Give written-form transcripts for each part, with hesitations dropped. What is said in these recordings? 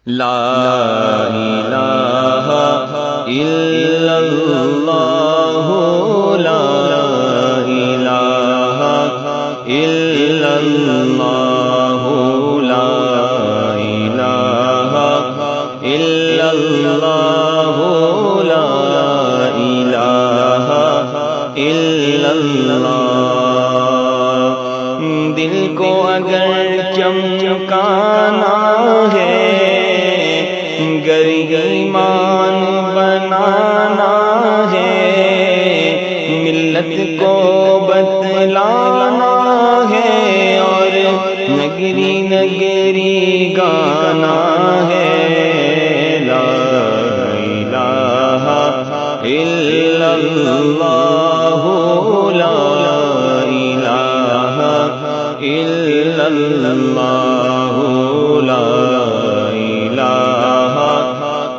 لا الہ الا اللہ لا الہ الا اللہ لا الہ الا اللہ لا الہ الا اللہ۔ دل کو اگر چمکانا ہے، گر ایمان بنانا ہے، ملت کو بتلانا ہے، اور نگری نگری گانا ہے، لا الہ الا اللہ لا الہ الا اللہ لا الہ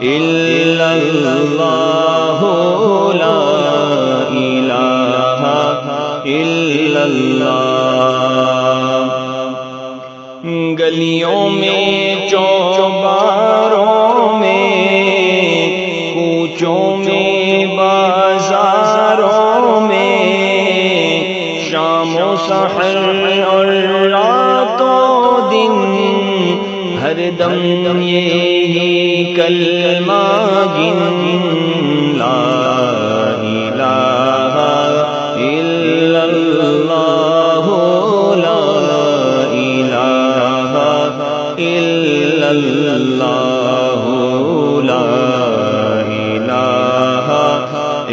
الا اللہ لا الہ الا اللہ۔ گلیوں میں چوباروں میں، کوچوں میں بازاروں میں، شام و سحر اور رات و دن، ہر دم یہی کلمہ گن، لا الہ الا اللہ لا الہ الا اللہ لا الہ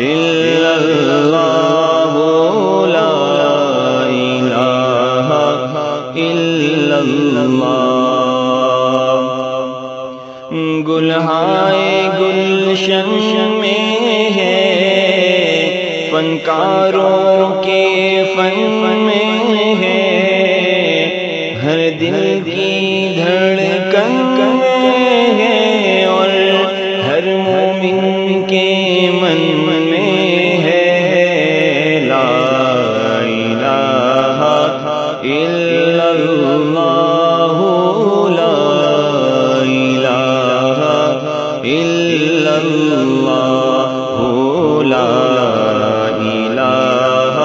الا اللہ لا الہ الا اللہ۔ گلہائے گلشن میں ہے، فنکاروں کے فن میں ہے، ہر دل کی دھڑکن میں ہے، اور ہر مومن کے من میں ہے، لا الہ الا اللہ لا الہ الا اللہ لا الہ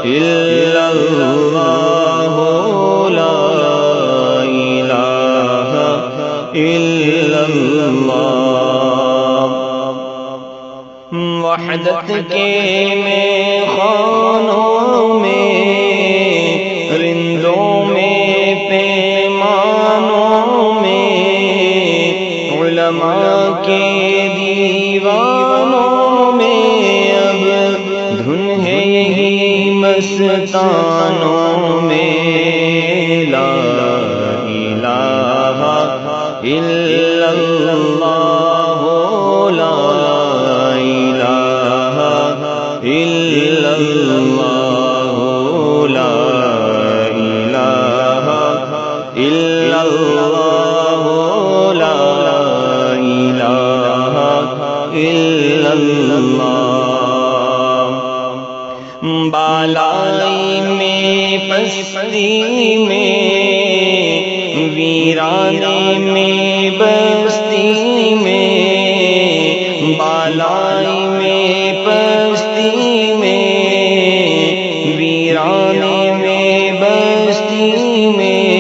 الا اللہ لا الہ الا اللہ۔ وحدت کے میخانوں میں، رندوں میں پیمانوں میں، علماء کے دیوانوں میں، اب دھن ہے یہی مستانوں میں، لا الہ الا اللہ لا الہ الا اللہ لا الہ الا اللہ لا الہ الا اللہ۔ بالائی میں پستی میں، ویرانے میں بستی میں، بالائی میں پستی میں، ویرانے میں بستی میں،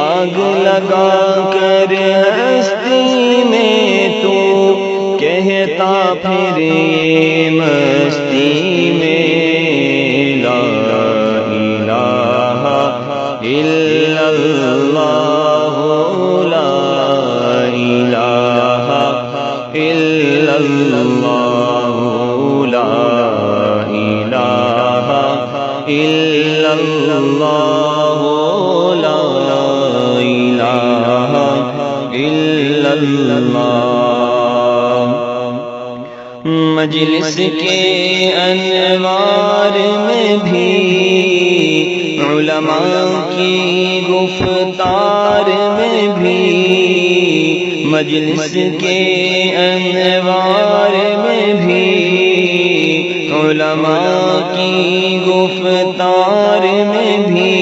آگ لگا کر ہستی میں، تو کہتا پھر یہ مستی میں، لا الہ الا اللہ لا الہ الا اللہ لا الہ الا اللہ لا الہ الا اللہ۔ مجلس کے انوار میں بھی، علماء کی گفتار میں بھی، مجلس کے انوار میں بھی، علماء کی گفتار میں بھی،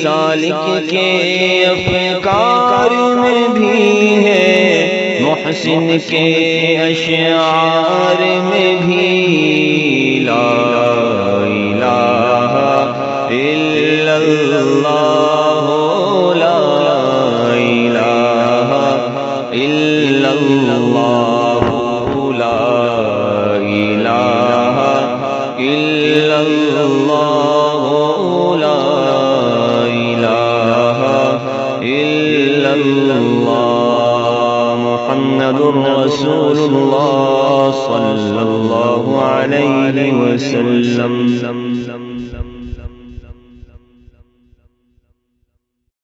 سالک کے افکار محسن کے اشعار میں بھی لا الہ الا اللہ لا الہ الا اللہ لا الہ الا اللہ لا الہ الا اللہ محمد رسول اللہ صلی اللہ علیہ وسلم